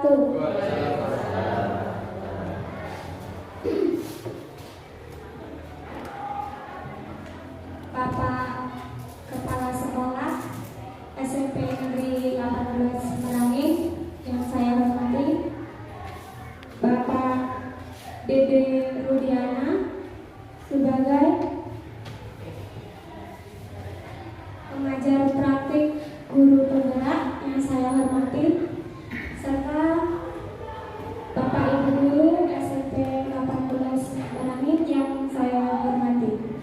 Bapak Kepala Sekolah SMP Negeri 18 Merangin yang saya hormati, Bapak Dede Rudiana sebagai pengajar praktik guru penggerak yang saya hormati, serta Bapak Ibu Guru SMP 18 Merangin yang saya hormati.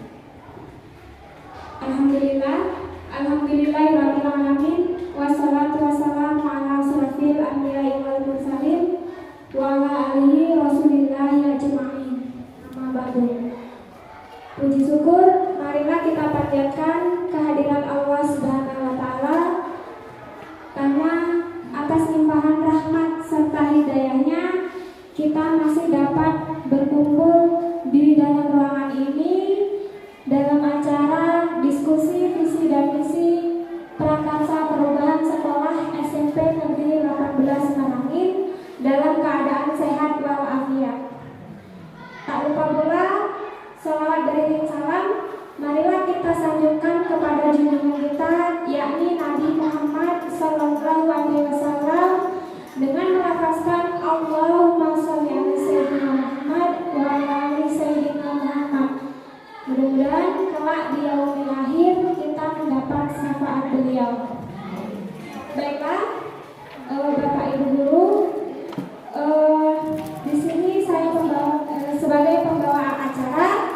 Alhamdulillahirabbil alamin, wassalatu wassalamu ala asrofil anbiya'i wal mursalin wa ala alihi rasulillahi ajma'in. Amma ba'du. Puji syukur marilah kita panjatkan kehadiran Allah Subhanahu wa taala, karena atas limpahan rahmat serta hidayahnya kita masih dapat berkumpul di dalam ruangan ini dalam acara diskusi visi dan misi prakarsa perubahan sekolah SMP Negeri 18 Merangin dalam keadaan sehat walafiat. Tak lupa pula sholawat beriring salam marilah kita sanjungkan kepada junjungan kita, yakni Nabi Muhammad SAW, dengan melafazkan Allahumma sholli ala sayyidina Muhammad wa ala ali sayyidina Muhammad. Mudah-mudahan kelak di yaumil akhir kita mendapat syafaat beliau. Baiklah, Bapak Ibu Guru, di sini saya sebagai pembawa acara,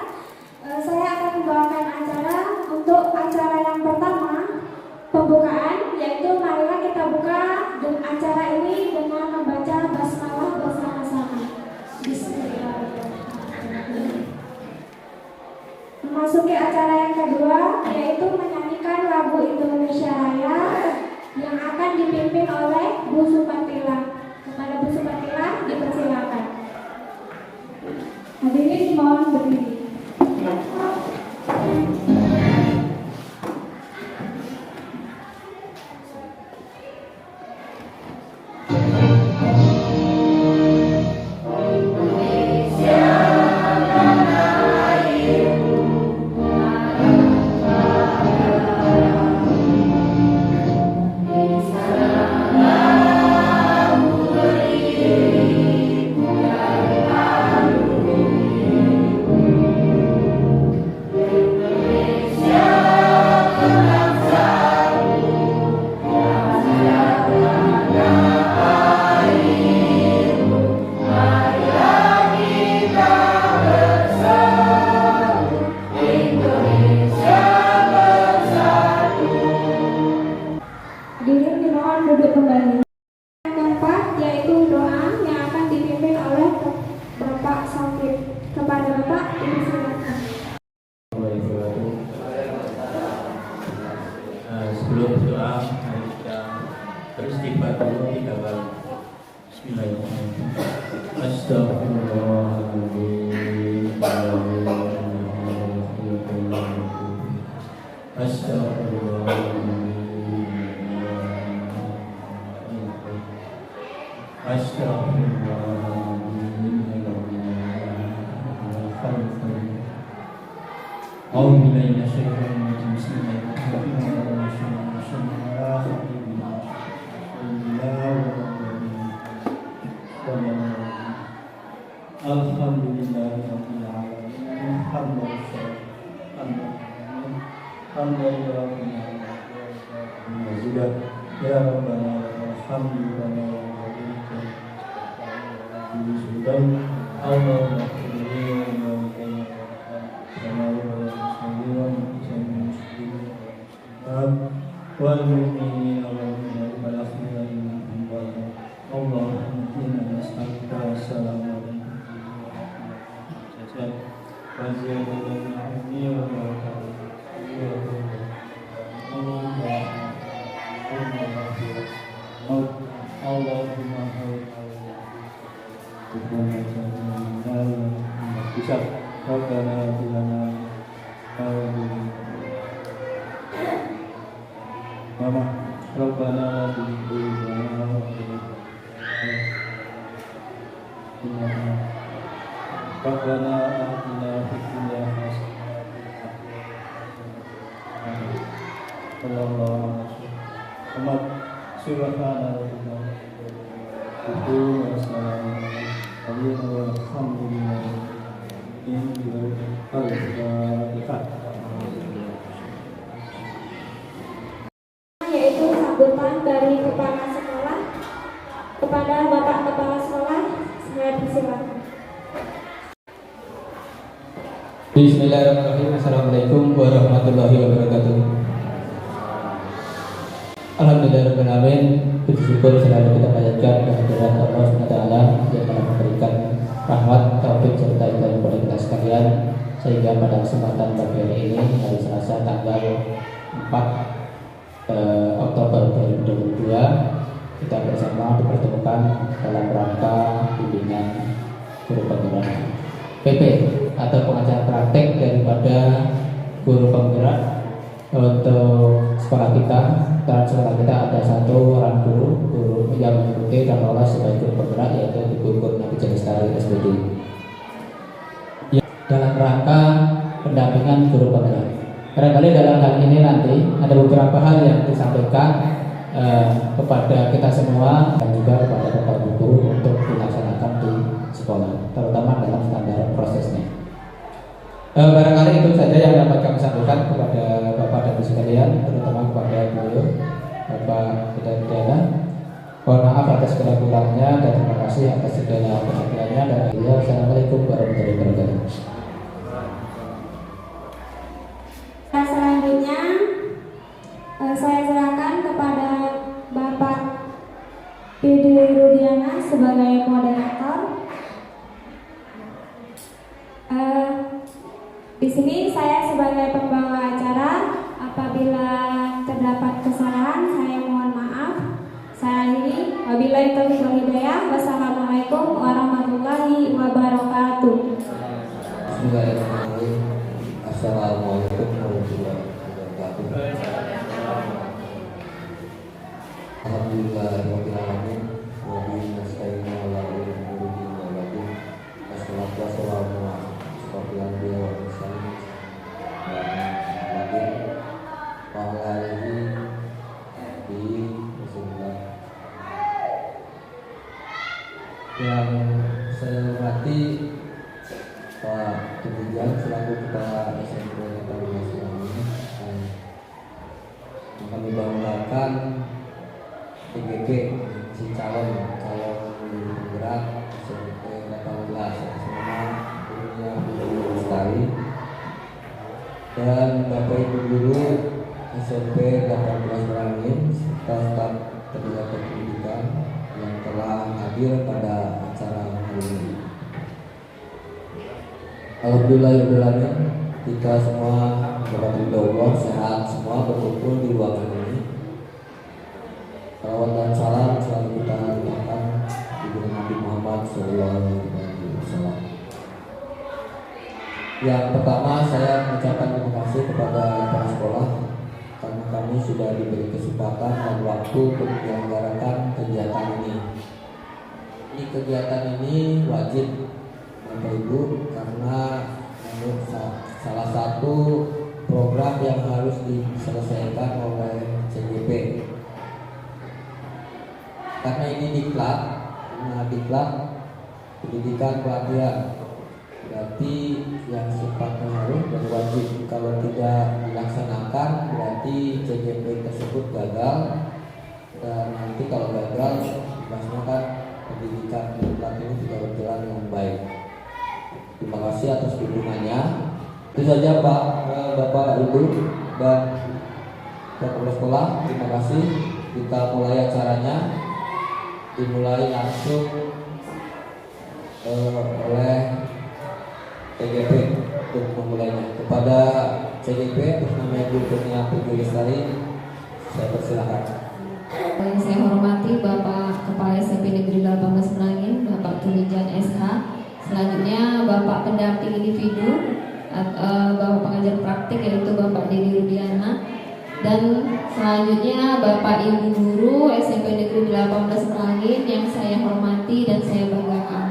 saya akan membawakan acara untuk acara yang pertama, pembukaan, yaitu marilah kita buka acara ini dengan membaca basmalah bersama-sama. Bismillahirrahmanirrahim. Memasuki acara yang kedua, yaitu menyanyikan lagu Indonesia Raya yang akan dipimpin oleh Bu Supatila. Kepada Bu Supatila dipersilakan. Hadirin mohon berdiri. Hadirin dimohon duduk kembali. Yang keempat yaitu doa yang akan dipimpin oleh Bapak Saufik. Kepada Bapak dipersilakan. Sebelum berdoa, mari kita beristighfar dulu 3 kali. Bismillahirrahmanirrahim. Astagfirullahaladzim. Astagfirullahaladzim. Ya Rabbana alhamdulillah bisa Rabbana bilana Mama Rabbana bilana Rabbana atina fid dunya hasanah Allahumma Muhammad subhanahu wa ta'ala itu wassalamu alhamdulillah al-Fatihah. Yaitu sambutan dari kepala sekolah kepada Bapak Kepala Sekolah, saya persilakan. Bismillahirrahmanirrahim. Assalamualaikum warahmatullahi wabarakatuh. Alhamdulillahirrahmanirrahim. Puji syukur selalu kita panjatkan kehadirat Allah SWT yang telah memberikan rahmat, taufik serta hidayah kepada kita sekalian, sehingga pada kesempatan pagi hari ini, hari Selasa tanggal 4 Oktober 2022, kita bersama dipertemukan dalam rangka bimbingan guru penggerak PP atau pengajar praktek daripada guru penggerak untuk sekolah kita. Dan sekolah kita ada satu orang guru yang mengikuti dan lolos sebagai guru penggerak, yaitu Ibu Kurniati Lestari SPD, dalam rangka pendampingan guru penggerak. Barangkali dalam hal ini nanti ada beberapa hal yang disampaikan kepada kita semua dan juga kepada Bapak Guru untuk dilaksanakan di sekolah, terutama dalam standar prosesnya. Barangkali itu saja yang dapat kami sampaikan kepada Bapak dan Ibu sekalian, terutama kepada beliau Bapak Bidana. Mohon maaf atas kurang-kurangnya dan terima kasih atas segala perhatiannya dan beliau. Assalamualaikum warahmatullahi wabarakatuh. Selanjutnya saya serahkan kepada Bapak Didi Rudiana sebagai moderator. Di sini saya sebagai pembawa acara. Apabila terdapat kesalahan, saya mohon maaf. Saya akhiri. Wabillahi taufiq wal hidayah. Wassalamualaikum warahmatullahi wabarakatuh. Bismillahirrahmanirrahim. Assalamualaikum warahmatullahi wabarakatuh. Alhamdulillahirabbil alamin wa bihi nasta'inu ala umuri dunya wal din. Wassalatu wassalamu ala asyrofil anbiya'i wal mursalin wa ala alihi Rasulullah. Yang saya hormati Pak Tujuan selaku Kepala SMP Negeri Nasrani, dan kami banggakan TGP si calon penggerak SMP 18 semua punya guru Lestari dan Bapak Ibu guru SMP 18 Merangin serta staf tenaga pendidikan yang telah hadir pada acara hari ini. Alhamdulillahirrahmanirrahim, kita semua dapat ridho Allah, sehat semua berkumpul di ruangan ini. Salawat dan salam selalu kita limpahkan di Nabi Muhammad SAW. Yang pertama, saya mengucapkan terima kasih kepada para sekolah karena kami sudah diberi kesempatan dan waktu untuk menyelenggarakan kegiatan ini. Kegiatan ini wajib Bapak Ibu karena salah satu program yang harus diselesaikan oleh CGP. Karena ini diklat pendidikan pelatihan, berarti yang sifatnya harus dan wajib. Kalau tidak dilaksanakan berarti CGP tersebut gagal, dan nanti kalau gagal dilaksanakan pendidikan diklat ini tidak berjalan dengan baik. Terima kasih atas dukungannya. Itu saja Bapak Ibu dan kepala sekolah. Terima kasih. Kita mulai acaranya. Dimulai langsung oleh CGP untuk memulainya. Kepada CGP atas nama Ibu Kurniati Lestari, saya persilakan. Yang saya hormati Bapak Kepala SMP Negeri 18 Merangin, Bapak Tulijan SH. Selanjutnya Bapak pendamping individu, Bapak pengajar praktik yaitu Bapak Didi Rudiana, dan selanjutnya Bapak Ibu guru SMP Negeri 18 Merangin yang saya hormati dan saya banggakan.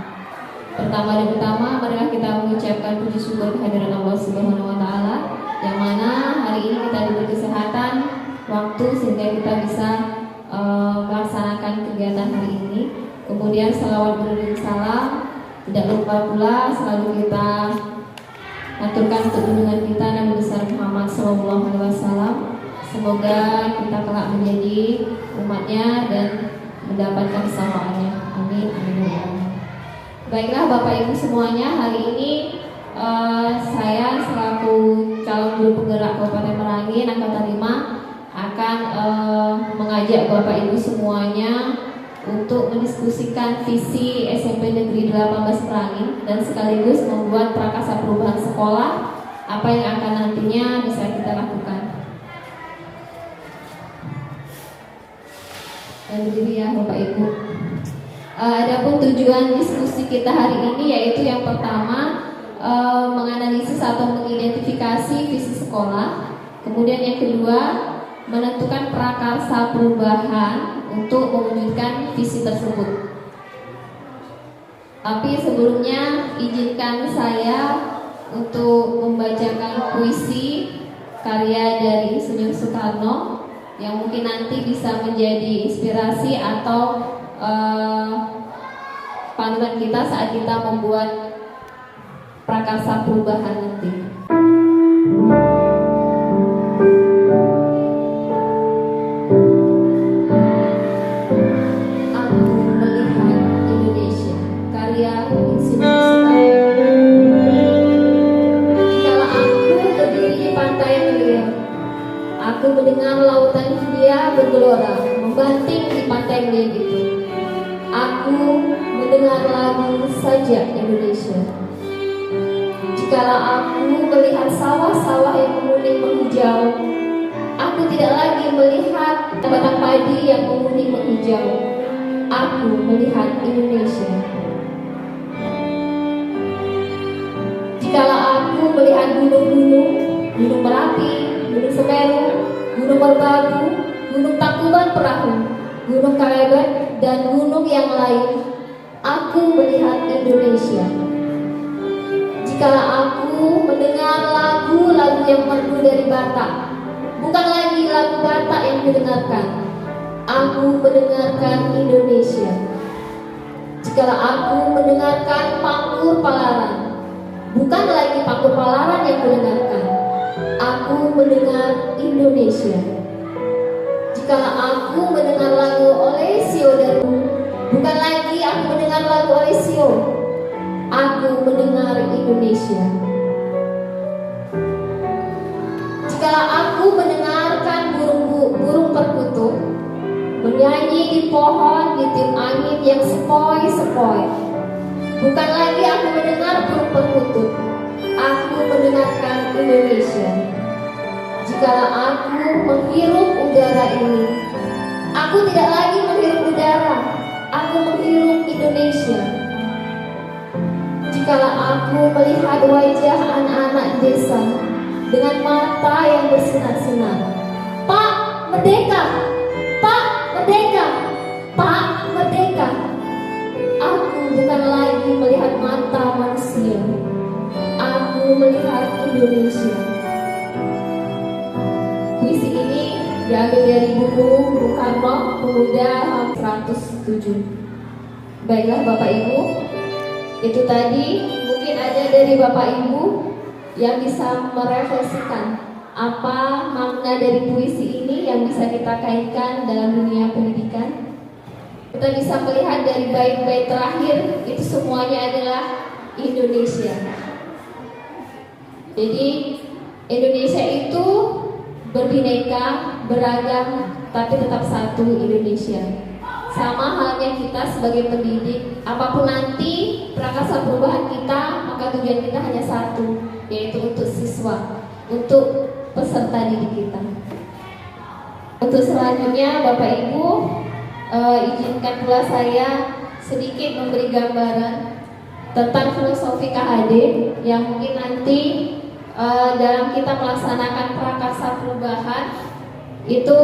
Pertama dan utama, marilah kita mengucapkan puji syukur kehadiran Allah Subhanahu wa taala yang mana hari ini kita diberi kesehatan, waktu sehingga kita bisa melaksanakan kegiatan hari ini. Kemudian salawat beriring salam, tidak lupa pula selalu kita aturkan untuk junjungan kita Nabi besar Muhammad SAW. Semoga kita kelak menjadi umatnya dan mendapatkan kesabarannya. Amin, amin. Baiklah Bapak Ibu semuanya, hari ini saya selaku calon guru penggerak Kabupaten Merangin Angkatan 5 akan mengajak Bapak Ibu semuanya untuk mendiskusikan visi SMP Negeri 18 Merangin dan sekaligus membuat prakarsa perubahan sekolah apa yang akan nantinya bisa kita lakukan. Dan begitu ya Bapak Ibu. Adapun tujuan diskusi kita hari ini yaitu yang pertama menganalisis atau mengidentifikasi visi sekolah. Kemudian yang kedua menentukan prakarsa perubahan untuk mewujudkan visi tersebut. Tapi sebelumnya izinkan saya untuk membacakan puisi karya dari Insinyur Soekarno yang mungkin nanti bisa menjadi inspirasi atau panutan kita saat kita membuat prakarsa perubahan nanti. Aku mendengar lautan Hindia bergelora membanting di pantai melihat itu. Aku mendengar lagu Sajak Indonesia. Jikalau aku melihat sawah-sawah yang menguning menghijau, aku tidak lagi melihat batang padi yang menguning menghijau. Aku melihat Indonesia. Jikalau aku melihat gunung-gunung, Gunung Merapi, Gunung Semeru, Gunung Merbabu, Gunung Tangkuban Perahu, Gunung Kalebat, dan gunung yang lain, aku melihat Indonesia. Jikalau aku mendengar lagu-lagu yang merdu dari Batak, bukan lagi lagu Batak yang didengarkan, aku mendengarkan Indonesia. Jikalau aku mendengarkan Pangkur Palaran, bukan lagi Pangkur Palaran yang kudengarkan, aku mendengar Indonesia. Jikalau aku mendengar lagu Olesio dan bukan lagi aku mendengar lagu Olesio, aku mendengar Indonesia. Jikalau aku mendengarkan burung perkutut menyanyi di pohon di tiup angin yang sepoi-sepoi, bukan lagi aku mendengar burung perkutut, aku mendengarkan Indonesia. Jikalau aku menghirup udara ini, aku tidak lagi menghirup udara, aku menghirup Indonesia. Jikalau aku melihat wajah anak-anak desa dengan mata yang bersinar-sinar, Pak Merdeka, Pak Merdeka, Pak Merdeka, aku bukan lagi melihat mata manusia, aku melihat Indonesia. Puisi ini diambil dari buku Bung Karno, Pemuda 107. Baiklah Bapak Ibu, itu tadi mungkin ada dari Bapak Ibu yang bisa merefleksikan apa makna dari puisi ini yang bisa kita kaitkan dalam dunia pendidikan. Kita bisa melihat dari bait-bait terakhir itu semuanya adalah Indonesia. Jadi Indonesia itu berbineka, beragam, tapi tetap satu Indonesia. Sama halnya kita sebagai pendidik, apapun nanti prakarsa perubahan kita, maka tujuan kita hanya satu, yaitu untuk siswa, untuk peserta didik kita. Untuk selanjutnya Bapak Ibu, izinkan pula saya sedikit memberi gambaran tentang filosofi KHD yang mungkin nanti dalam kita melaksanakan prakarsa perubahan itu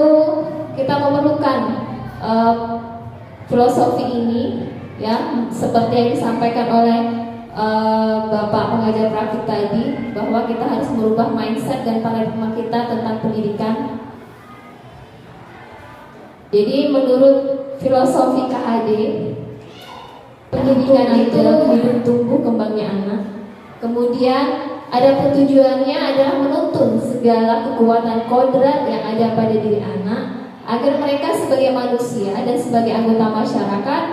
kita memerlukan filosofi ini ya, seperti yang disampaikan oleh Bapak pengajar praktik tadi, bahwa kita harus merubah mindset dan paradigma kita tentang pendidikan. Jadi menurut filosofi KHD, pendidikan itu hidup tumbuh kembangnya anak. Kemudian ada tujuannya adalah menuntun segala kekuatan kodrat yang ada pada diri anak agar mereka sebagai manusia dan sebagai anggota masyarakat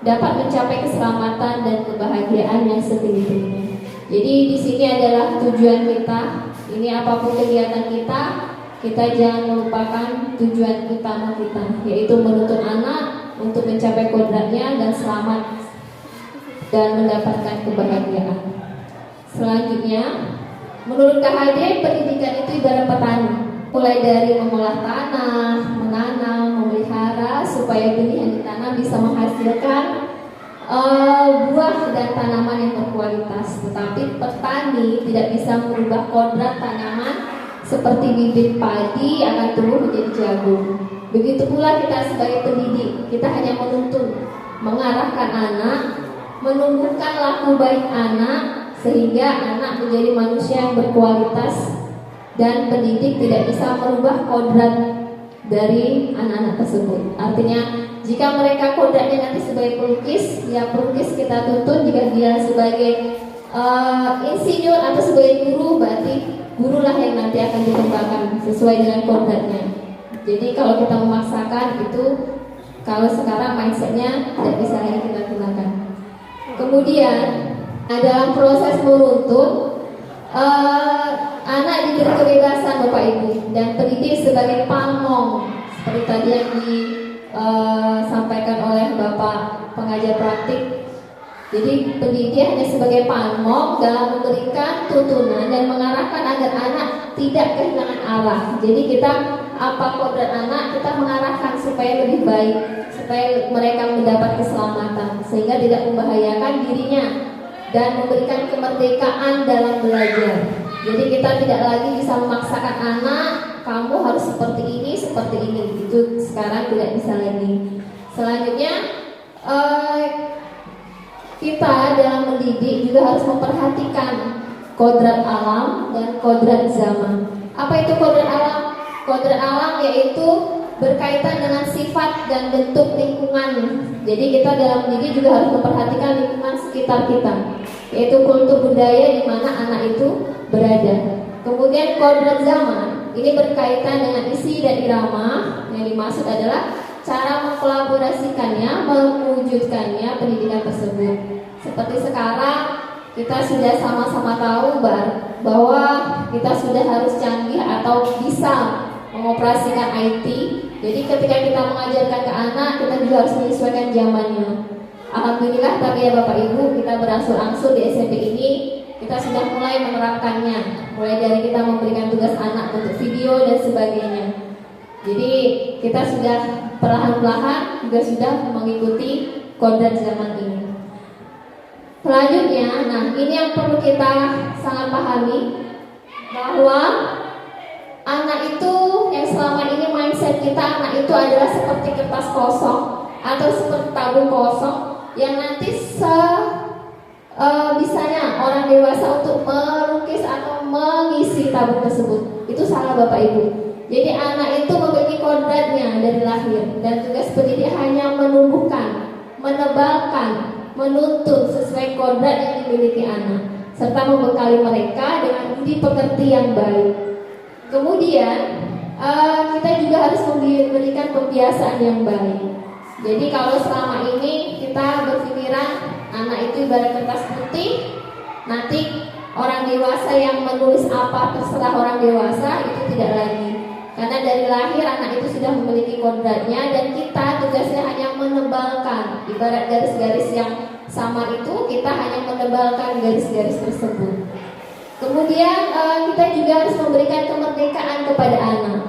dapat mencapai keselamatan dan kebahagiaan yang setinggi-tingginya. Jadi di sini adalah tujuan kita. Ini apapun kegiatan kita jangan melupakan tujuan utama kita, yaitu menuntun anak untuk mencapai kodratnya dan selamat dan mendapatkan kebahagiaan. Selanjutnya, menurut KHD, pendidikan itu ibarat petani, mulai dari mengolah tanah, menanam, memelihara supaya benih yang ditanam bisa menghasilkan buah dan tanaman yang berkualitas. Tetapi petani tidak bisa merubah kodrat tanaman seperti bibit padi akan tumbuh menjadi jagung. Begitu pula kita sebagai pendidik, kita hanya menuntun, mengarahkan anak, menumbuhkan laku baik anak, sehingga anak menjadi manusia yang berkualitas, dan pendidik tidak bisa merubah kodrat dari anak-anak tersebut. Artinya, jika mereka kodratnya nanti sebagai pelukis, ya pelukis kita tuntun. Jika dia sebagai insinyur atau sebagai guru, berarti gurulah yang nanti akan dikembangkan sesuai dengan kodratnya. Jadi kalau kita memaksakan itu, kalau sekarang mindsetnya tidak bisa lagi kita gunakan. Kemudian dalam proses menuntun, anak diberi kebebasan Bapak Ibu, dan pendidik sebagai pamong seperti tadi yang disampaikan oleh Bapak pengajar praktik. Jadi pendidik hanya sebagai pamong dalam memberikan tuntunan dan mengarahkan agar anak tidak kehilangan arah. Jadi kita apa kodrat anak, kita mengarahkan supaya lebih baik, supaya mereka mendapat keselamatan sehingga tidak membahayakan dirinya, dan memberikan kemerdekaan dalam belajar. Jadi kita tidak lagi bisa memaksakan anak, kamu harus seperti ini, itu sekarang tidak bisa lagi. Selanjutnya, kita dalam mendidik juga harus memperhatikan kodrat alam dan kodrat zaman. Apa itu kodrat alam? Kodrat alam yaitu berkaitan dengan sifat dan bentuk lingkungan. Jadi kita dalam mendidik juga harus memperhatikan lingkungan sekitar kita, yaitu kultur budaya di mana anak itu berada. Kemudian kodrat zaman ini berkaitan dengan isi dan irama. Yang dimaksud adalah cara mengkolaborasikannya, mewujudkannya pendidikan tersebut. Seperti sekarang kita sudah sama-sama tahu bahwa kita sudah harus canggih atau bisa mengoperasikan IT. Jadi ketika kita mengajarkan ke anak, kita juga harus menyesuaikan zamannya. Alhamdulillah, tapi ya Bapak Ibu, kita berangsur-angsur di SMP ini kita sudah mulai menerapkannya. Mulai dari kita memberikan tugas anak untuk video dan sebagainya. Jadi kita sudah perlahan-lahan juga sudah mengikuti kodrat zaman ini. Selanjutnya, nah ini yang perlu kita sangat pahami, bahwa anak itu yang selama ini mindset kita, anak itu adalah seperti kertas kosong atau seperti tabung kosong yang nanti bisanya orang dewasa untuk melukis atau mengisi tabung tersebut. Itu salah Bapak Ibu. Jadi anak itu memiliki kodratnya dari lahir, dan tugas pendidik hanya menumbuhkan, menebalkan, menuntun sesuai kodrat yang dimiliki anak, serta membekali mereka dengan budi pekerti yang baik. Kemudian kita juga harus memberikan pembiasaan yang baik. Jadi kalau selama ini kita berpikiran anak itu ibarat kertas putih, nanti orang dewasa yang menulis apa terserah orang dewasa, itu tidak lagi. Karena dari lahir anak itu sudah memiliki kodratnya, dan kita tugasnya hanya menebalkan. Ibarat garis-garis yang samar itu, kita hanya menebalkan garis-garis tersebut. Kemudian kita juga harus memberikan kemerdekaan kepada anak.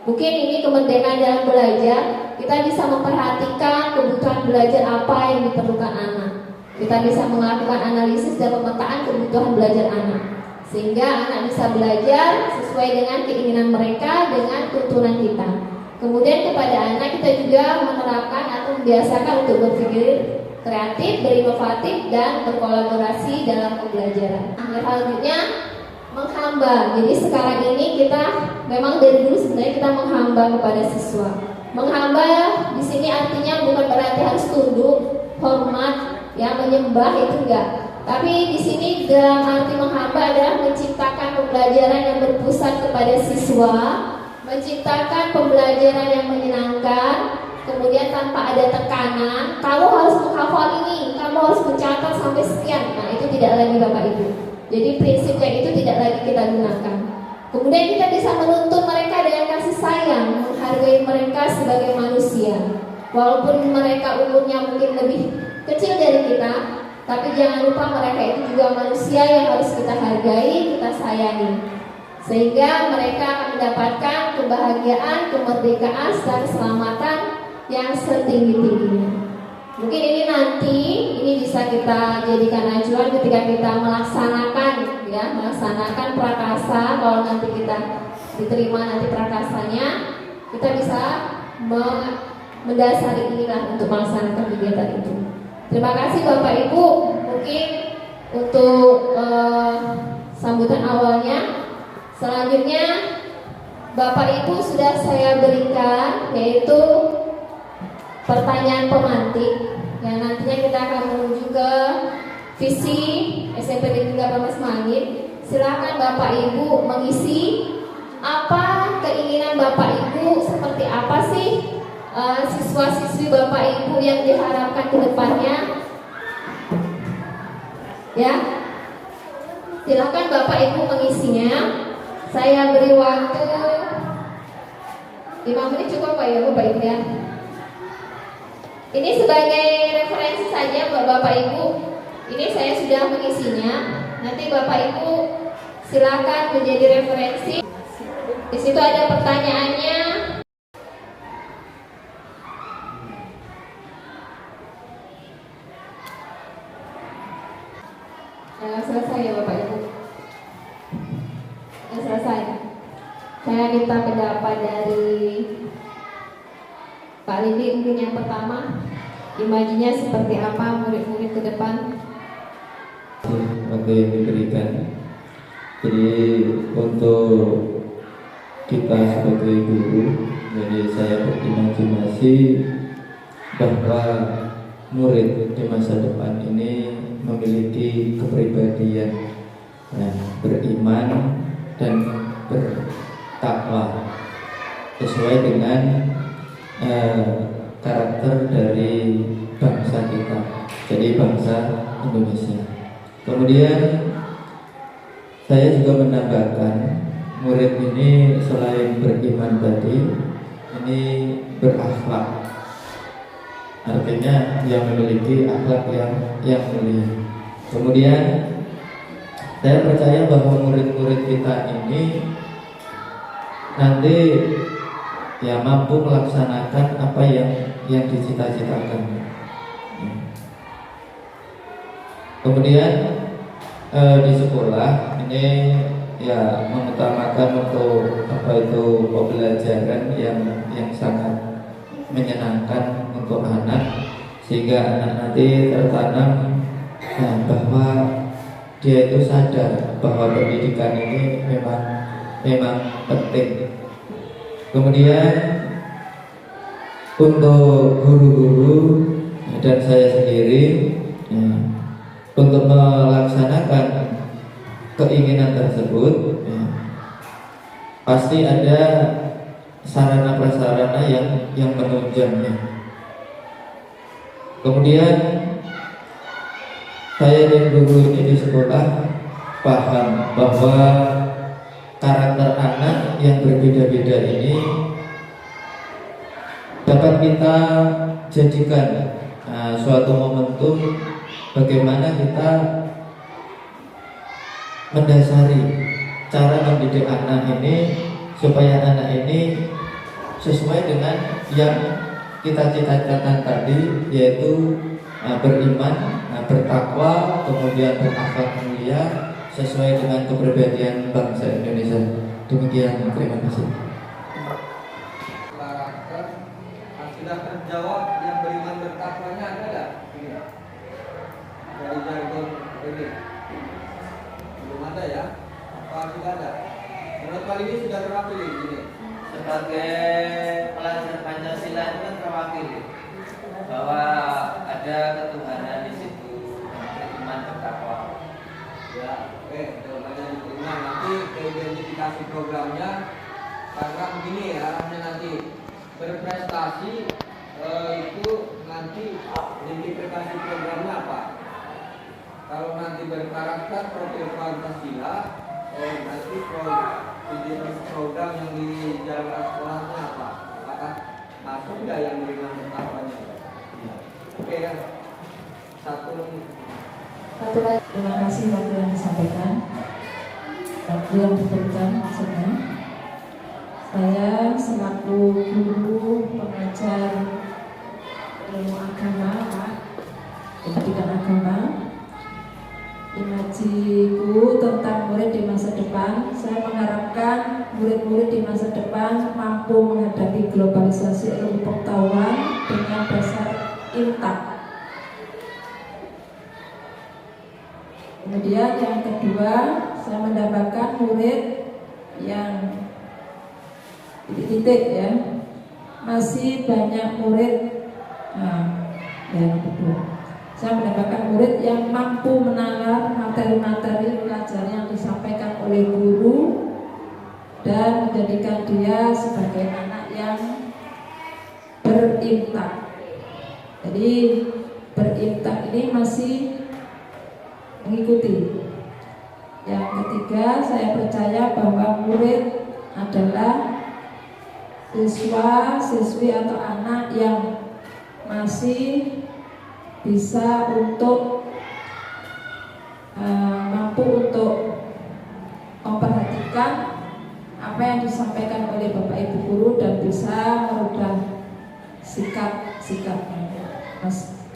Mungkin ini kemerdekaan dalam belajar, kita bisa memperhatikan kebutuhan belajar apa yang diperlukan anak. Kita bisa melakukan analisis dan pemetaan kebutuhan belajar anak, sehingga anak bisa belajar sesuai dengan keinginan mereka dengan tuntunan kita. Kemudian kepada anak kita juga menerapkan atau biasakan untuk berpikir kreatif, berinovatif, dan berkolaborasi dalam pembelajaran. Yang selanjutnya menghamba. Jadi sekarang ini kita memang dari dulu sebenarnya kita menghamba kepada siswa. Menghamba di sini artinya bukan berarti harus tunduk, hormat, ya menyembah, itu enggak. Tapi di sini dalam arti menghamba adalah menciptakan pembelajaran yang berpusat kepada siswa, menciptakan pembelajaran yang menyenangkan, kemudian tanpa ada tekanan. Kamu harus menghafal ini, kamu harus mencatat sampai sekian. Nah, itu tidak lagi Bapak Ibu. Jadi prinsipnya itu tidak lagi kita gunakan. Kemudian kita bisa menuntun mereka dengan kasih sayang, menghargai mereka sebagai manusia. Walaupun mereka umurnya mungkin lebih kecil dari kita, tapi jangan lupa mereka itu juga manusia yang harus kita hargai, kita sayangi. Sehingga mereka akan mendapatkan kebahagiaan, kemerdekaan, dan keselamatan yang setinggi-tingginya. Mungkin ini nanti bisa kita jadikan acuan ketika kita melaksanakan prakasa. Kalau nanti kita diterima nanti prakasanya, kita bisa mendasari inilah untuk melaksanakan kegiatan itu. Terima kasih Bapak Ibu. Mungkin untuk sambutan awalnya. Selanjutnya Bapak Ibu sudah saya berikan yaitu pertanyaan pemantik yang nantinya kita akan menuju ke visi SMP Negeri 18 Semangit. Silakan Bapak Ibu mengisi apa keinginan Bapak Ibu, seperti apa sih siswa-siswi Bapak Ibu yang diharapkan ke depannya. Ya, silakan Bapak Ibu mengisinya. Saya beri waktu 5 menit cukup Pak ya Bapak Ibu ya. Ini sebagai referensi saja buat Bapak Ibu. Ini saya sudah mengisinya. Nanti Bapak Ibu silakan menjadi referensi. Di situ ada pertanyaannya. Selesai ya Bapak Ibu. Selesai. Saya minta pendapat dari Pak Lidi mungkin yang pertama. Imajinya seperti apa murid-murid ke depan? Oke, diberikan. Jadi untuk kita sebagai guru, jadi saya berimajinasi bahwa murid di masa depan ini memiliki kepribadian beriman dan bertakwa sesuai dengan karakter dari bangsa kita, jadi bangsa Indonesia. Kemudian saya juga menambahkan murid ini selain beriman tadi, ini berakhlak. Artinya yang memiliki akhlak yang mulia. Kemudian saya percaya bahwa murid-murid kita ini nanti mampu melaksanakan apa yang dicita-citakan. Kemudian di sekolah ini mengutamakan untuk pembelajaran yang sangat menyenangkan untuk anak, sehingga anak nanti tertanam bahwa dia itu sadar bahwa pendidikan ini memang penting. Kemudian untuk guru-guru dan saya sendiri untuk melaksanakan keinginan tersebut pasti ada sarana prasarana yang menunjangnya. Kemudian saya dan guru ini di sekolah paham bahwa karakter anak yang berbeda-beda ini dapat kita jadikan suatu momentum bagaimana kita mendasari cara mendidik anak ini supaya anak ini sesuai dengan yang kita cita-citakan tadi, yaitu beriman, bertakwa, kemudian berakhlak mulia sesuai dengan kepribadian bangsa Indonesia. Demikian, terima kasih. Karakter sudah terjawab, yang beriman terwakili ini? Sebagai pelajar Pancasila itu kan terwakili bahwa ada ketuhanan di situ, beriman bertakwa. Ya, oke, jawabannya diterima. Nanti ke identifikasi programnya, karena begini ya, hanya nanti berprestasi itu nanti identifikasi programnya apa? Kalau nanti berkarakter profil Pancasila, nanti program yang dijalankan sekolahnya apa? Apakah masuk nggak yang beriman bertakwanya? Oke ya, satu lagi. Terima kasih waktu yang disampaikan, waktu yang diberikan maksudnya. Saya selaku guru pengajar ilmu agama, pendidikan agama, imajiku tentang murid di masa depan. Saya mengharapkan murid-murid di masa depan mampu menghadapi globalisasi ilmu pengetahuan dengan dasar intak. Kemudian yang kedua, saya mendapatkan murid yang titik-titik ya, masih banyak murid. Yang kedua, saya mendapatkan murid yang mampu menalar materi-materi pelajaran yang disampaikan oleh guru dan menjadikan dia sebagai anak yang berintak. Jadi berintak ini masih mengikuti. Yang ketiga, saya percaya bahwa murid adalah siswa-siswi atau anak yang masih bisa untuk mampu untuk memperhatikan apa yang disampaikan oleh Bapak Ibu guru dan bisa merubah sikap-sikapnya.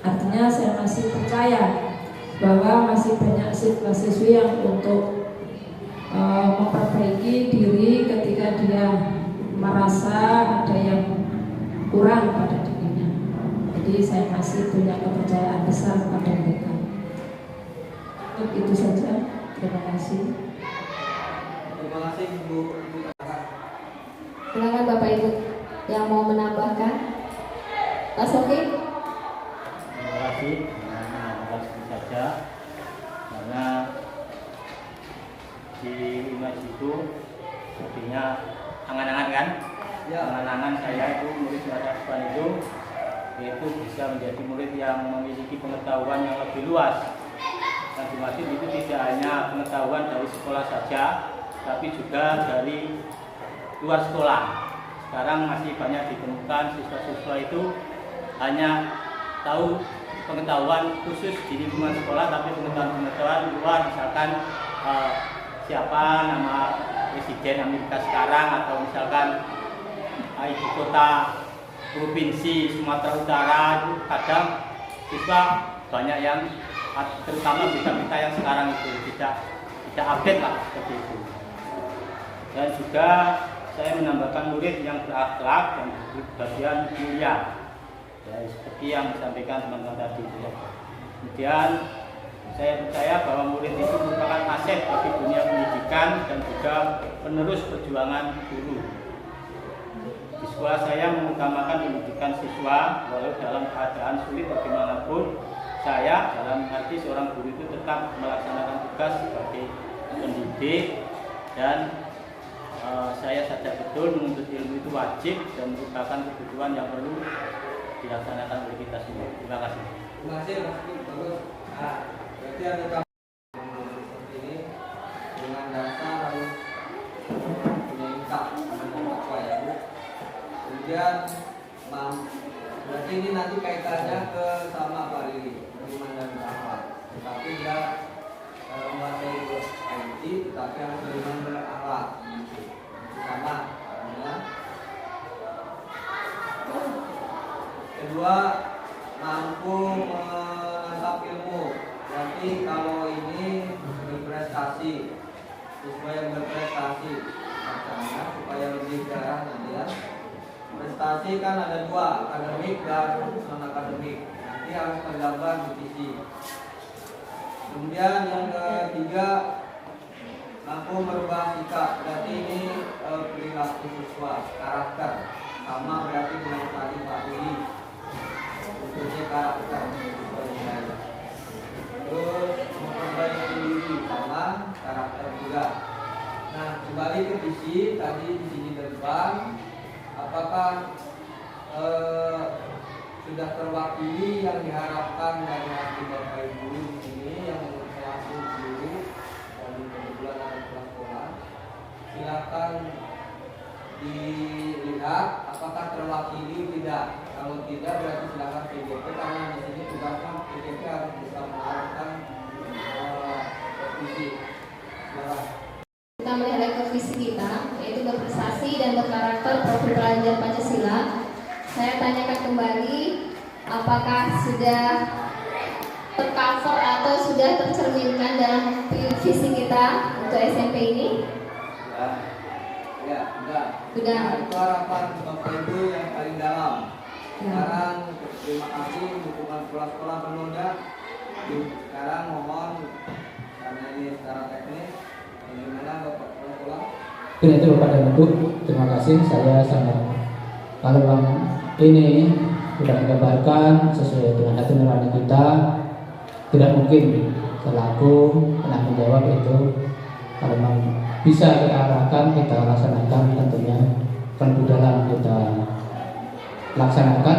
Artinya saya masih percaya bahwa masih banyak siswa-siswi yang untuk memperbaiki diri ketika dia merasa ada yang kurang pada dirinya. Jadi saya masih punya kepercayaan besar pada mereka. Itu saja. Terima kasih. Terima kasih Bu. Silakan Bapak Ibu yang mau menambahkan. Pak Sofi. Terima kasih. Saja karena di image itu sepertinya angan-angan kan ya. Angan-angan saya itu murid mahasiswa itu bisa menjadi murid yang memiliki pengetahuan yang lebih luas. Yang dimaksud itu tidak hanya pengetahuan dari sekolah saja, tapi juga dari luar sekolah. Sekarang masih banyak ditemukan siswa-siswa itu hanya tahu pengetahuan khusus di lingkungan sekolah, tapi pengetahuan luar, misalkan siapa nama presiden Amerika sekarang, atau misalkan ibu kota provinsi Sumatera Utara. Itu kadang siswa banyak yang, terutama berita-berita yang sekarang itu tidak update lah, seperti itu. Dan juga saya menambahkan murid yang berakhlak dan berbagian mulia. Ya, seperti yang disampaikan teman-teman tadi ya. Kemudian saya percaya bahwa murid itu merupakan aset bagi dunia pendidikan dan juga penerus perjuangan guru. Di sekolah saya mengutamakan pendidikan siswa, walau dalam keadaan sulit bagaimanapun, saya dalam arti seorang guru itu tetap melaksanakan tugas sebagai pendidik, dan saya sadar betul menuntut ilmu itu wajib dan merupakan kebutuhan yang perlu dilaksanakan oleh kita semua. Terima kasih. Terima kasih Mas Ki, bagus. Nah, berarti ada tambahan seperti ini dengan dasar harus punya intak apa ya Bu. Kemudian berarti ini nanti kaitannya ke sama Pak Riri, beriman dan berakhlak. Tetapi dia menguasai IT, tetapi harus beriman berakhlak. Sama, ya. Kedua, mampu menangkap ilmu. Berarti kalau ini berprestasi, siswa yang berprestasi, macamnya supaya lebih garang nanti ya. Prestasi kan ada dua, akademik dan non akademik. Nanti harus tergambar di sisi. Kemudian yang ketiga, mampu merubah sikap, berarti ini perilaku siswa, karakter. Sama berarti dengan tadi Pak Dwi, khususnya karakter. Terus memperbaiki diri sama karakter juga. Nah, kembali ke visi tadi di sini depan, apakah sudah terwakili yang diharapkan dari hati Bapak Ibu di sini yang selaku guru dan kebetulan ada kelas sekolah? Silakan dilihat apakah terwakili tidak. Kalau tidak berarti silakan PGP, karena di sini tugasnya PGP harus bisa mengarahkan visi. Silakan. Kita melihat ke visi kita, yaitu berprestasi dan berkarakter profil pelajar Pancasila. Saya tanyakan kembali, apakah sudah tercover atau sudah tercerminkan dalam visi kita untuk SMP ini? Ya, sudah. Sudah. Nah, itu harapan Bapak Ibu yang paling dalam. Sekarang terima kasih dukungan sekolah-sekolah penunda. Sekarang mohon, karena ini secara teknis, bagaimana Bapak sekolah? Itu Bapak dan Ibu, terima kasih. Saya sangat, kalau ini sudah menggambarkan sesuai dengan hati nurani kita, tidak mungkin selaku penanggung jawab itu kalau memang bisa kita arahkan, kita laksanakan, tentunya lebih dalam kita laksanakan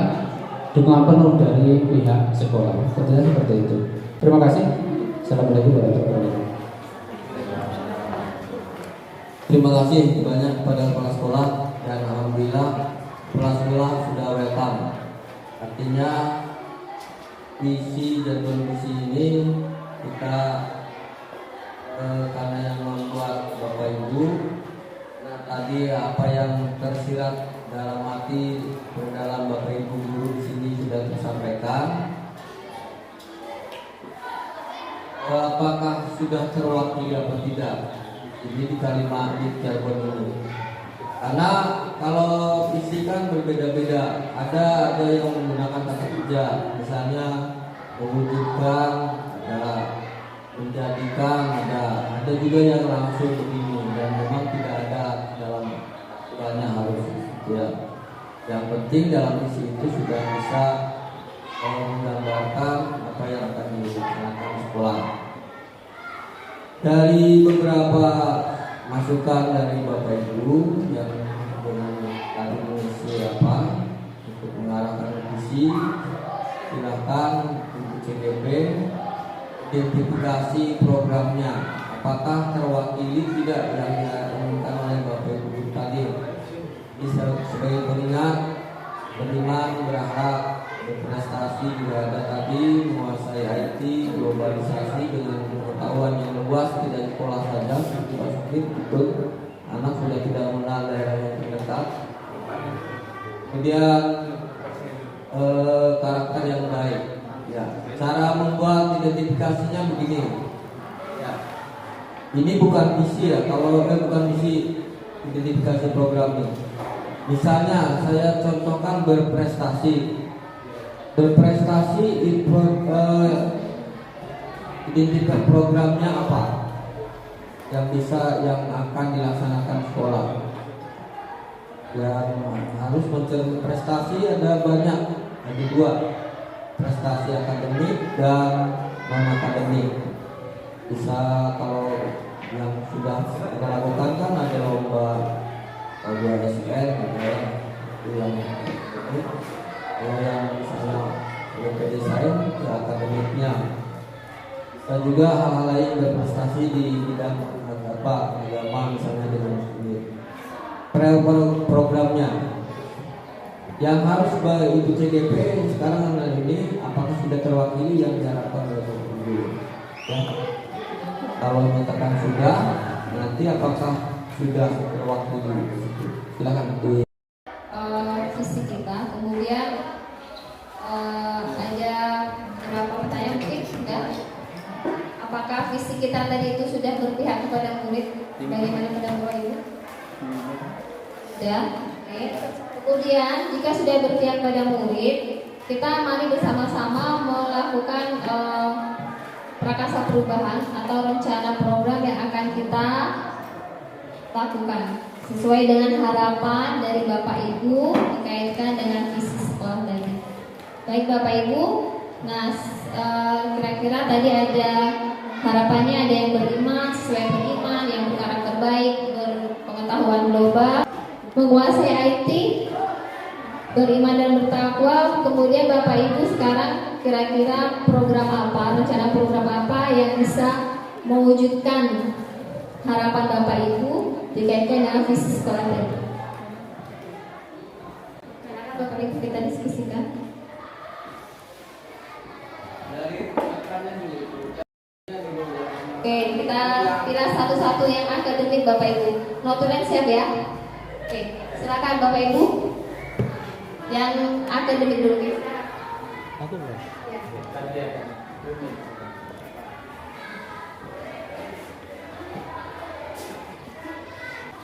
dukungan penuh dari pihak sekolah. Tentunya seperti itu. Terima kasih. Assalamualaikum warahmatullahi wabarakatuh. Terima kasih banyak kepada kepala sekolah, dan alhamdulillah kepala sekolah sudah welcome. Artinya visi dan kondisi ini kita karena yang membuat Bapak Ibu. Nah, tadi apa yang tersirat dalam hati dalam Bapak Ibu guru di sini sudah tersampaikan. Apakah sudah terwakili atau tidak? Ini di kalimat di jargon ini. Karena kalau visi kan berbeda-beda. Ada yang menggunakan kata kerja, misalnya mewujudkan, ada menjadikan, ada juga yang langsung begini, dan memang tidak ada dalam aturannya harus ya. Yang penting dalam visi itu sudah bisa menggambarkan apa yang akan dilaksanakan di sekolah. Dari beberapa masukan dari Bapak Ibu yang dengan tadi mengisi apa untuk mengarahkan visi, silakan untuk CGP identifikasi programnya, apakah terwakili tidak yang diinginkan oleh Bapak Ibu tadi. Sebagai pengingat, beriman berharap berprestasi juga ada tadi, menguasai IT, globalisasi dengan pengetahuan yang luas, tidak di sekolah saja seperti Pak Sukrit, betul. Anak sudah tidak mengenal daerah yang terdekat. Kemudian karakter yang baik. Ya, cara membuat identifikasinya begini. Ya, ini bukan visi ya. Kalau bukan visi identifikasi program ini. Misalnya saya contohkan berprestasi. Berprestasi identifikasi programnya apa? Yang akan dilaksanakan sekolah. Yang harus mencerminkan prestasi ada banyak, ada dua. Prestasi akademik dan non akademik. Bisa kalau yang sudah kita lakukan kan ada lomba SN gitu ya, itu yang ini. Kalau yang misalnya lomba desain ya akademiknya. Dan juga hal-hal lain berprestasi di bidang agama misalnya dengan ini. Programnya yang harus Ibu CGP sekarang ini apakah sudah terwakili yang diharapkan oleh Bapak Ibu? Ya. Kalau menyatakan sudah, nanti apakah sudah terwakili? Silakan Bu. Visi kita, kemudian ada beberapa pertanyaan mungkin sudah. Apakah visi kita tadi itu sudah berpihak kepada murid? Bagaimana pendapat Bapak Ibu? Sudah. Oke. Kemudian jika sudah berpihak pada murid, kita mari bersama-sama melakukan prakasa perubahan atau rencana program yang akan kita lakukan sesuai dengan harapan dari Bapak Ibu dikaitkan dengan visi sekolah tadi. Baik Bapak Ibu, nah kira-kira tadi ada harapannya, ada yang beriman, sesuai beriman, yang berkarakter baik, berpengetahuan global, menguasai IT, beriman dan bertakwa. Kemudian Bapak Ibu sekarang kira-kira program apa, rencana program apa yang bisa mewujudkan harapan Bapak Ibu dikaitkan dengan visi sekolah tadi. Silakan Bapak Ibu kita diskusikan. Oke, kita pilih satu-satu yang akademik Bapak Ibu. Notulen siap ya? Oke, silakan Bapak Ibu. Yang akademik dulu. Aku belum.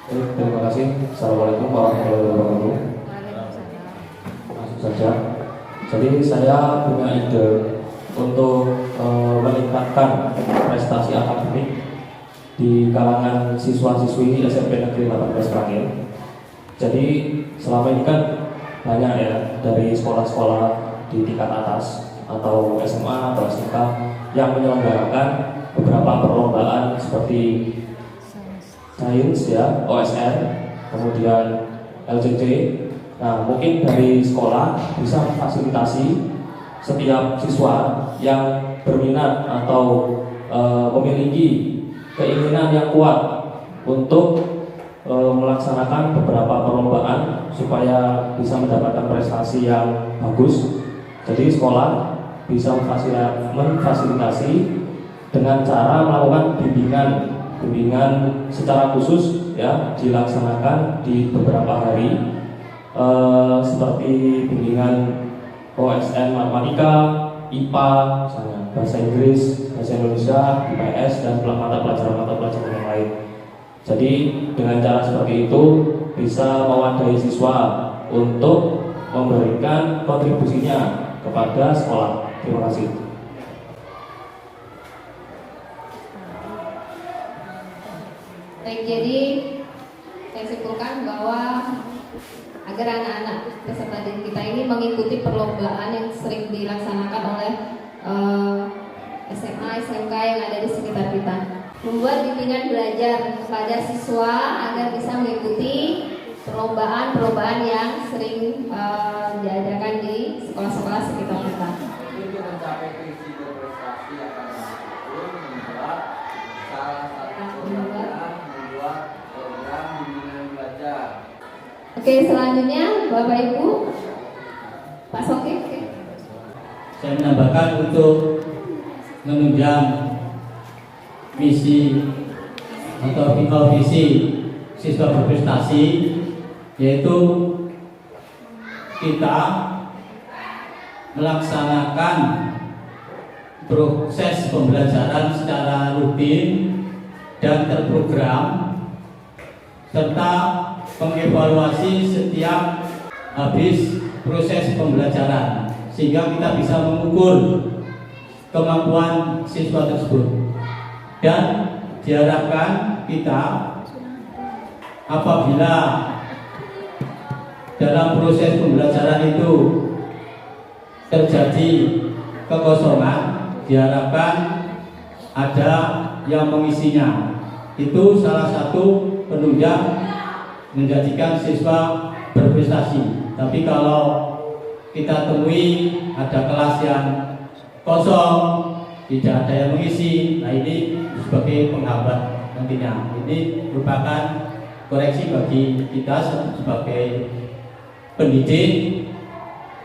Terima kasih. Assalamualaikum warahmatullahi wabarakatuh. Langsung saja. Jadi saya punya ide untuk meningkatkan prestasi akademik di kalangan siswa-siswi SMP Negeri 18 Merangin. Jadi selama ini kan banyak ya dari sekolah-sekolah di tingkat atas atau SMA atau SMK yang menyelenggarakan beberapa perlombaan seperti Sains ya, OSN, kemudian LCC. Nah, mungkin dari sekolah bisa memfasilitasi setiap siswa yang berminat atau memiliki keinginan yang kuat untuk melaksanakan beberapa perlombaan supaya bisa mendapatkan prestasi yang bagus. Jadi sekolah bisa memfasilitasi dengan cara melakukan bimbingan secara khusus ya, dilaksanakan di beberapa hari seperti bimbingan OSN matematika, IPA, misalnya bahasa Inggris, bahasa Indonesia, IPS, dan mata pelajaran yang lain. Jadi dengan cara seperti itu bisa mewadai siswa untuk memberikan kontribusinya kepada sekolah. Terima kasih. Baik, jadi saya simpulkan bahwa agar anak-anak peserta didik kita ini mengikuti perlombaan yang sering dilaksanakan oleh SMA, SMK yang ada di sekitar kita, membuat bimbingan belajar kepada siswa agar bisa mengikuti perlombaan yang sering diadakan di sekolah-sekolah sekitar kita. Untuk mencapai visi berprestasi akan membuat salah satu membuat program bimbingan belajar. Oke, selanjutnya Bapak Ibu, Pak Soki. Saya menambahkan untuk menunjang misi atau visi siswa berprestasi, yaitu kita melaksanakan proses pembelajaran secara rutin dan terprogram, serta mengevaluasi setiap habis proses pembelajaran sehingga kita bisa mengukur kemampuan siswa tersebut. Dan diharapkan kita apabila dalam proses pembelajaran itu terjadi kekosongan, diharapkan ada yang mengisinya. Itu salah satu penunjang menjadikan siswa berprestasi. Tapi kalau kita temui ada kelas yang kosong, tidak ada yang mengisi, nah ini sebagai penghambat nantinya. Ini merupakan koreksi bagi kita sebagai pendidik.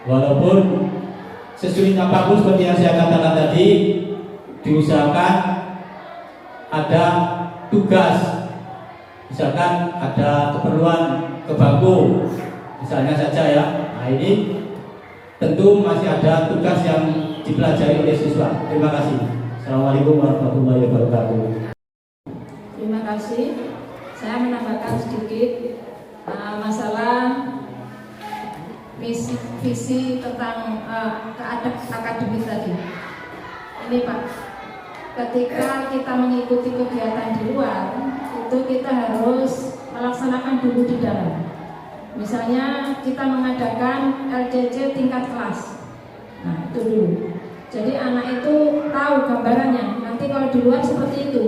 Walaupun sesulit apapun seperti yang saya katakan tadi, diusahakan ada tugas. Misalkan ada keperluan ke bangku, misalnya saja ya. Nah ini tentu masih ada tugas yang dipelajari oleh siswa. Terima kasih. Assalamualaikum warahmatullahi wabarakatuh. Terima kasih. Saya menambahkan sedikit masalah visi tentang akademik tadi. Ini Pak, ketika kita mengikuti kegiatan di luar, itu kita harus melaksanakan dulu di dalam. Misalnya kita mengadakan LCC tingkat kelas. Nah, itu dulu. Jadi anak itu tahu gambarannya. Nanti kalau di luar seperti itu.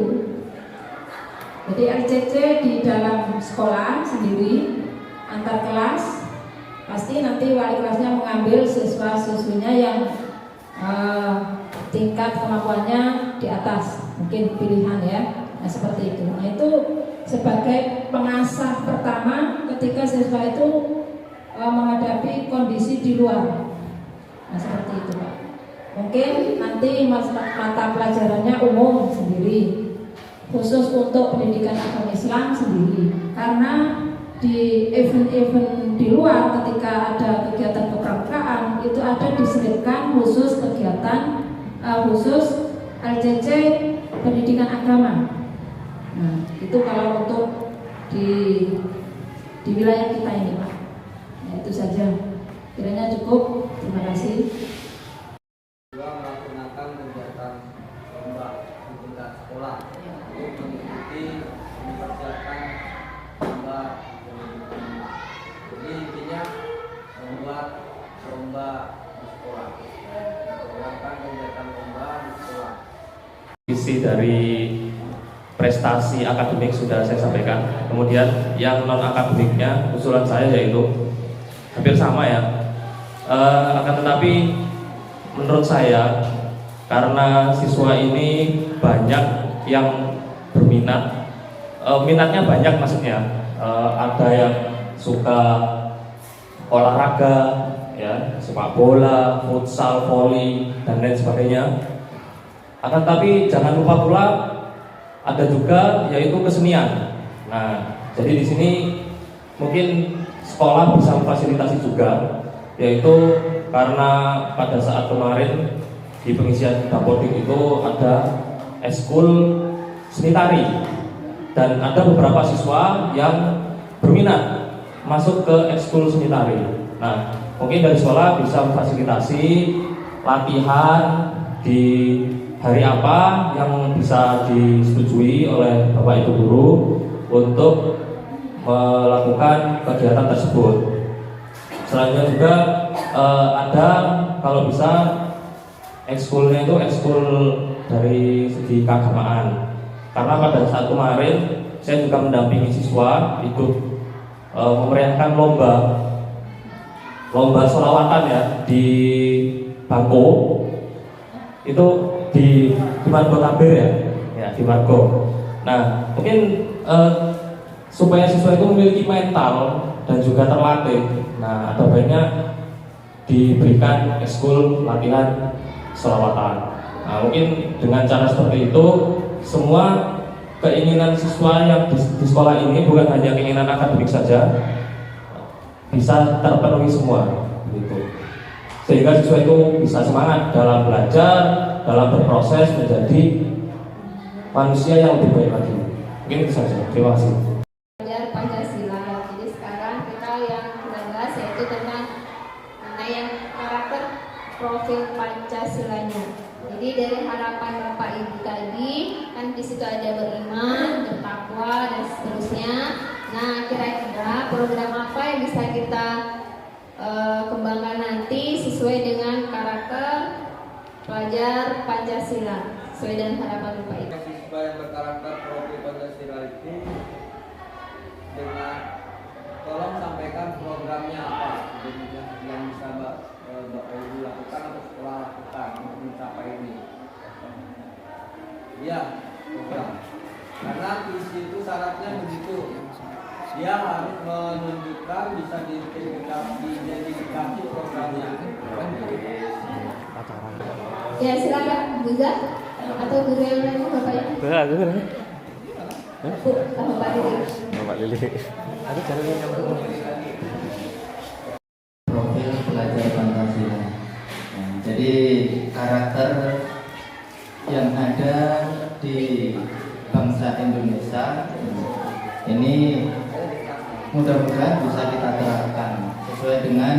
Jadi LCC di dalam sekolah sendiri antar kelas, pasti nanti wali kelasnya mengambil siswa-siswinya yang tingkat kemampuannya di atas, mungkin pilihan ya. Nah, seperti itu. Nah, itu sebagai pengasah pertama ketika siswa itu menghadapi kondisi di luar. Nah, seperti itu, Pak. Mungkin nanti mata pelajarannya umum sendiri, khusus untuk pendidikan agama Islam sendiri. Karena di event-event di luar ketika ada kegiatan kepramukaan itu ada diselipkan khusus kegiatan khusus LCC pendidikan agama. Nah, itu kalau untuk di wilayah kita ini, Pak. Ya, itu saja. Kiranya cukup. Terima kasih. Melaksanakan kegiatan lomba di tingkat sekolah untuk mengikuti mempersiapkan lomba. Jadi intinya membuat lomba di sekolah, melakukan kegiatan lomba di sekolah. Isi dari prestasi akademik sudah saya sampaikan. Kemudian yang non akademiknya usulan saya yaitu hampir sama ya. Akan tetapi menurut saya karena siswa ini banyak yang berminat, minatnya banyak maksudnya, ada yang suka olahraga, ya, sepak bola, futsal, voli dan lain sebagainya. Akan tetapi jangan lupa pula ada juga yaitu kesenian. Nah, jadi di sini mungkin sekolah bisa memfasilitasi juga, yaitu karena pada saat kemarin di pengisian Dapodik itu ada eskul seni tari dan ada beberapa siswa yang berminat masuk ke ekskul seni tari. Nah, mungkin dari sekolah bisa memfasilitasi latihan di hari apa yang bisa disetujui oleh Bapak Ibu guru untuk melakukan kegiatan tersebut. Selanjutnya juga ada kalau bisa ekskulnya itu ekskul dari segi keagamaan. Karena pada saat kemarin saya juga mendampingi siswa ikut memeriahkan lomba sholawatan ya di Bangko, itu di Margo Tabir ya di Margo. Nah, mungkin supaya siswa itu memiliki mental dan juga terlatih. Nah, ada baiknya diberikan ekskul latihan sholawatan. Nah, mungkin dengan cara seperti itu semua keinginan siswa yang di sekolah ini bukan hanya keinginan akademik saja bisa terpenuhi semua, gitu. Sehingga siswa itu bisa semangat dalam belajar, dalam berproses menjadi manusia yang lebih baik lagi. Mungkin itu saja. Terima kasih. Belajar Pancasila. Jadi sekarang kita yang bahas yaitu tentang yang karakter profil Pancasilanya. Jadi dari harapan Bapak Ibu tadi kan di situ ada beriman, bertakwa dan seterusnya. Nah, kira-kira program apa yang bisa kita kembangkan nanti sesuai dengan karakter pelajar Pancasila sesuai dengan harapan Bapak Ibu. Siswa yang berkarakter profil Pancasila itu dengan tolong sampaikan programnya apa yang bisa Bapak Ibu lakukan atau sekolah lakukan untuk mencapai ini. Ya, program. Karena visi itu syaratnya begitu. Dia harus menunjukkan bisa diidentifikasi programnya. Ya, silakan Bu Zah atau guru yang lain Bapak Ibu. Bu, Bapak Lili. Bapak Lili. Aku caranya yang profil pelajar Pancasila. Nah, jadi karakter yang ada di bangsa Indonesia ini mudah-mudahan bisa kita terapkan sesuai dengan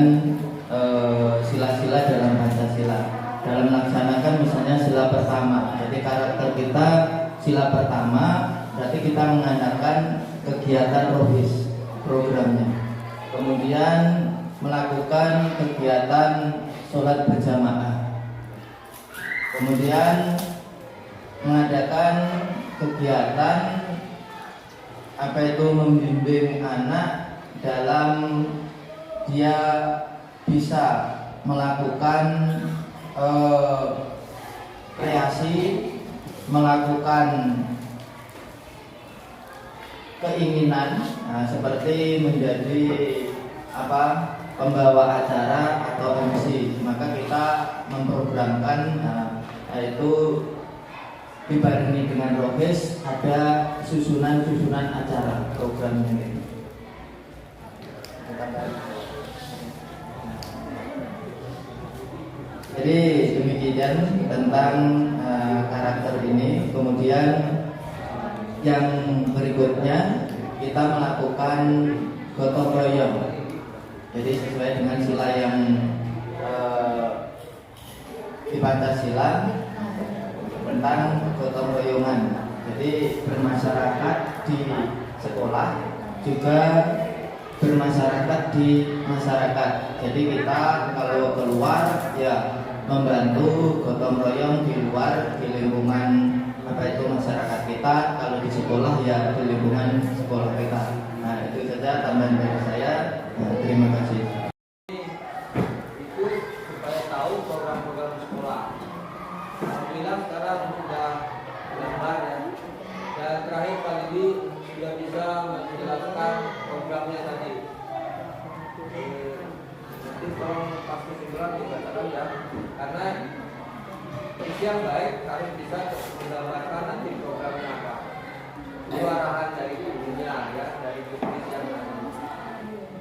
sila-sila dalam Pancasila. Dalam melaksanakan misalnya sila pertama. Jadi karakter kita sila pertama berarti berarti kita mengadakan kegiatan rohis programnya. Kemudian melakukan kegiatan sholat berjamaah. Kemudian mengadakan kegiatan apa itu membimbing anak dalam dia bisa melakukan kreasi, melakukan keinginan, seperti menjadi pembawa acara atau MC. Maka kita memprogramkan yaitu dibarengi dengan rohis, ada susunan acara programnya ini. Jadi demikian tentang karakter ini. Kemudian yang berikutnya kita melakukan gotong royong. Jadi sesuai dengan sila yang di Pancasila tentang gotong royongan. Jadi bermasyarakat di sekolah juga bermasyarakat di masyarakat. Jadi kita kalau keluar ya membantu gotong royong di luar, di lingkungan masyarakat kita. Kalau di sekolah ya di lingkungan sekolah kita. Nah itu saja tambahan dari saya. Terima kasih. Itu supaya tahu program-program sekolah. Alhamdulillah sekarang sudah gambar ya. Dan terakhir Pak Lidi sudah bisa menjelaskan programnya tadi. Nanti tolong pas kesimpulan dikatakan ya, karena isi yang baik harus bisa menggambarkan nanti programnya apa. Itu arahan dari gurunya ya, dari bisnis yang ada.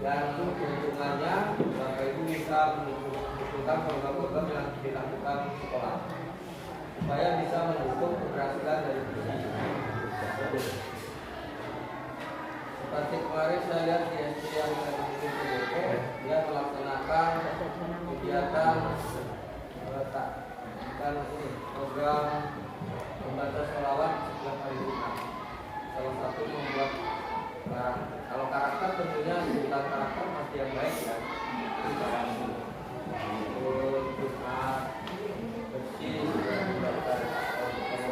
Dan keuntungannya Bapak Ibu bisa menentukan program-program yang dilakukan sekolah supaya bisa mendukung keberhasilan dari bisnis tersebut. Seperti kemarin saya lihat di SD yang dia melaksanakan kegiatan program membaca sholawat setiap hari Jumat. Salah satu membuat kalau karakter tentunya tentang karakter masih yang baik ya.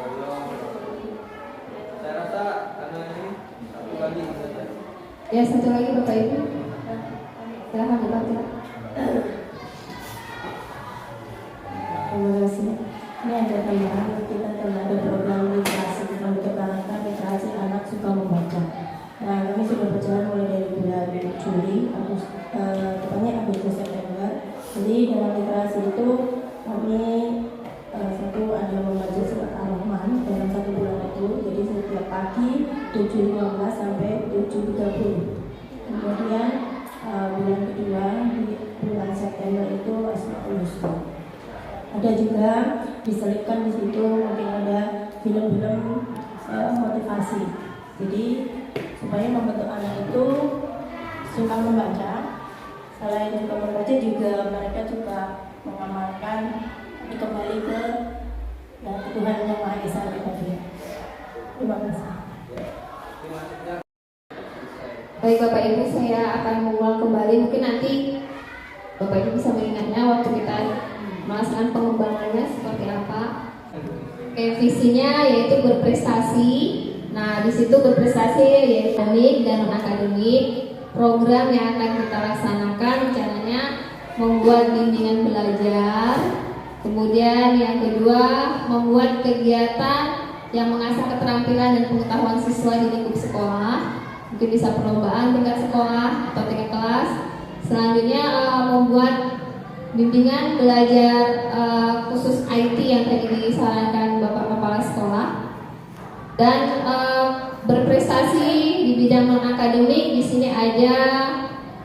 Jumat bersih, saya rasa karena ini satu lagi saja. Ya, satu lagi Bapak Ibu. Silakan dibantu. Terima kasih. Ini ada tambahan, kita ada program literasi literasi anak suka membaca. Nah, kami sudah berjalan mulai dari bulan Juli, tepatnya Agustus September. Jadi dengan literasi itu kami satu ada membaca surat Ar-Rahman dalam satu bulan itu. Jadi setiap pagi 7.15 sampai 7.30. Kemudian bulan kedua di bulan September itu Asmaul Husna. Ada juga diselipkan di situ mungkin ada film-film motivasi. Jadi supaya membentuk anak itu suka membaca. Selain suka membaca juga mereka juga mengamalkan kembali ke Tuhan yang Maha Esa tadi. Terima kasih. Baik Bapak Ibu, saya akan mengulang kembali. Mungkin nanti Bapak Ibu bisa mengingatnya waktu kita melaksanakan pengembangannya seperti apa. Visinya yaitu berprestasi. Nah, di situ berprestasi yaitu akademik dan non akademik. Program yang akan kita laksanakan rencananya membuat bimbingan belajar. Kemudian yang kedua, membuat kegiatan yang mengasah keterampilan dan pengetahuan siswa di lingkup sekolah. Mungkin bisa perlombaan tingkat sekolah atau tingkat kelas. Selanjutnya membuat bimbingan belajar khusus IT yang tadi disarankan Bapak Kepala Sekolah. Dan berprestasi di bidang non akademik, di sini ada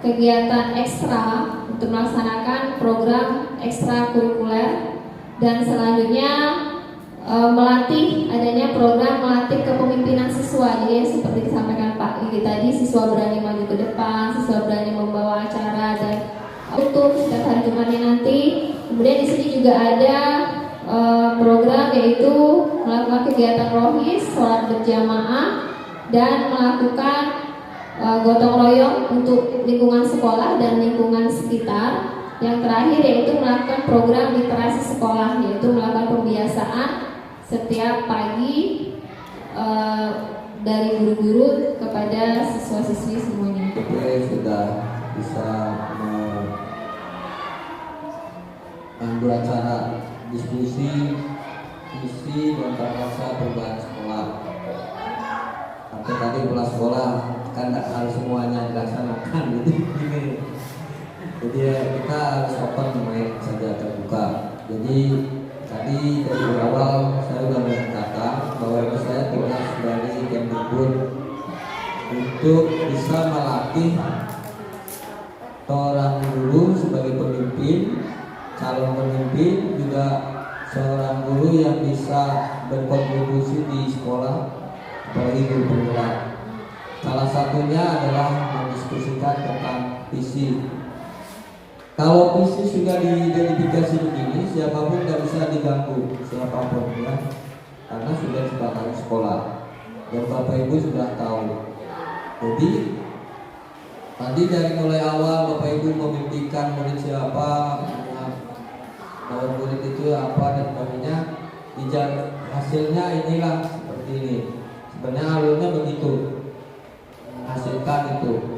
kegiatan ekstra untuk melaksanakan program ekstrakurikuler. Dan selanjutnya melatih adanya program melatih kepemimpinan siswa. Jadi seperti disampaikan Pak Igi tadi, siswa berani maju ke depan, siswa berani membawa acara dan untuk setiap hari Jumatnya nanti. Kemudian di sini juga ada program yaitu melakukan kegiatan rohis, sholat berjamaah dan melakukan gotong royong untuk lingkungan sekolah dan lingkungan sekitar. Yang terakhir yaitu melakukan program literasi sekolah, yaitu melakukan pembiasaan setiap pagi dari guru-guru kepada siswa-siswi semuanya. Oke, sudah bisa membuat acara diskusi visi dan prakarsa perubahan sekolah. Sampai tadi pulang sekolah kan tidak harus semuanya dilaksanakan gitu. Jadi kita harus open mind saja, terbuka. Jadi tadi dari awal saya sudah mengatakan bahwa saya tugas dari Kemdikbud untuk bisa melatih seorang guru sebagai pemimpin, calon pemimpin, juga seorang guru yang bisa berkontribusi di sekolah, apalagi guru penggerak. Salah satunya adalah mendiskusikan tentang visi. Kalau visi sudah diidentifikasi begini, siapapun tidak bisa diganggu, siapapun ya, karena sudah disepakati sekolah dan Bapak Ibu sudah tahu. Jadi tadi dari mulai awal Bapak Ibu memimpikan murid siapa, bahwa murid itu apa dan sebagainya, hasilnya inilah seperti ini. Sebenarnya alurnya begitu, menghasilkan itu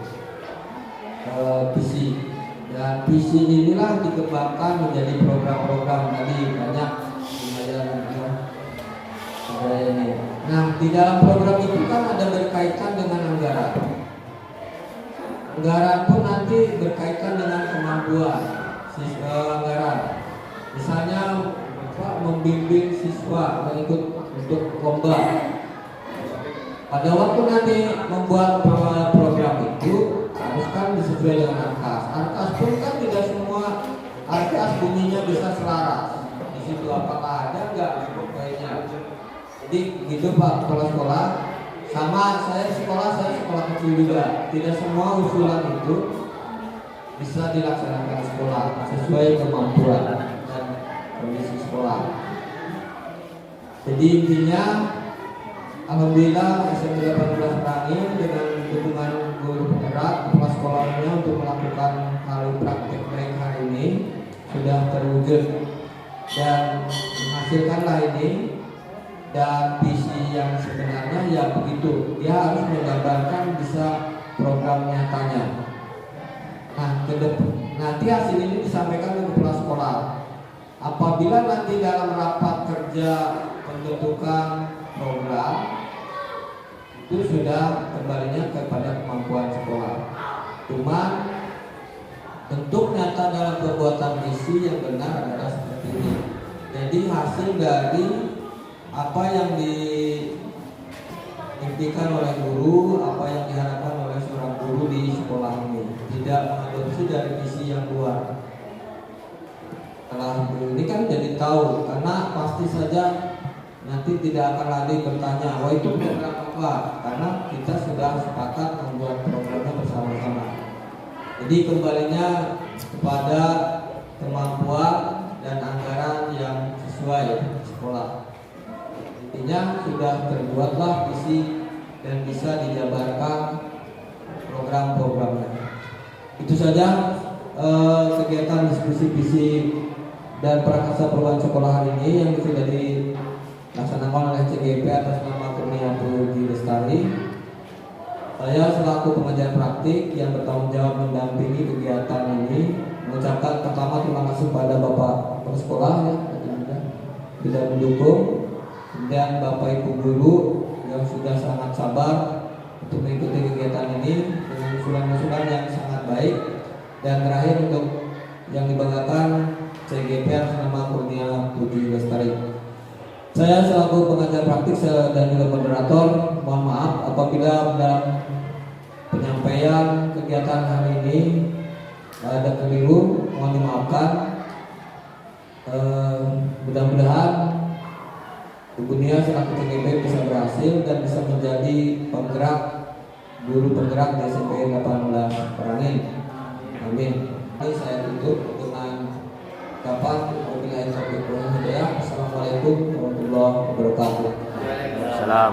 visi. Dan visi inilah dikembangkan menjadi program-program tadi banyak lumayan ada ini. Nah, di dalam program itu kan ada berkaitan dengan anggaran. Anggaran pun nanti berkaitan dengan kemampuan siswa anggaran. Misalnya membimbing siswa mengikut untuk lomba. Pada waktu nanti membuat program itu harus kan disesuaikan dengan ARKAS. ARKAS pun kan tidak semua ARKAS bunyinya bisa selaras. Di situ apakah ada enggak sebagainya. Jadi gitu Pak kepala sekolah. Sama saya sekolah kecil juga. Tidak semua usulan itu bisa dilaksanakan di sekolah sesuai kemampuan dan kondisi sekolah. Jadi intinya alhamdulillah SMP 18 Merangin dengan dukungan guru penggerak kepala sekolahnya untuk melakukan hal praktek mereka ini sudah terwujud dan menghasilkanlah ini. Dan visi yang sebenarnya ya begitu, dia harus menggambarkan bisa program nyatanya. Nah, nanti hasil ini disampaikan ke kepala sekolah. Apabila nanti dalam rapat kerja pembentukan program itu sudah kembalinya kepada kemampuan sekolah. Cuma bentuk nyata dalam perbuatan visi yang benar adalah seperti ini. Jadi hasil dari apa yang diimpikan oleh guru, apa yang diharapkan oleh seorang guru di sekolah ini, tidak mengadopsi dari visi yang luar. Setelah ini kan jadi tahu, karena pasti saja nanti tidak akan lagi bertanya, wah itu program apa? Karena kita sudah sepakat membuat programnya bersama-sama. Jadi kembalinya kepada kemampuan dan anggaran yang sesuai sekolah. Intinya sudah terbuatlah visi dan bisa dijabarkan program-programnya. Itu saja kegiatan diskusi visi dan prakarsa perubahan sekolah hari ini yang sudah dilaksanakan oleh CGP atas nama Kurnia Puji Lestari. Saya selaku pengajar praktik yang bertanggung jawab mendampingi kegiatan ini mengucapkan pertama terima kasih pada Bapak Kepala Sekolah ya, sudah mendukung. Dan Bapak Ibu Guru yang sudah sangat sabar untuk mengikuti kegiatan ini dengan usulan-usulan yang sangat baik. Dan terakhir untuk yang dibanggakan CGP atas nama Kurnia Puji Lestari. Saya selaku pengajar praktik dan juga moderator mohon maaf apabila dalam penyampaian kegiatan hari ini ada keliru, mohon dimaafkan. Mudah-mudahan Kurnia selaku CGP bisa berhasil dan bisa menjadi penggerak guru penggerak di SMP 18 Merangin. Amin. Ini saya tutup dengan ucapan wabillahi taufiq wal hidayah. Assalamualaikum warahmatullahi wabarakatuh. Waalaikumsalam.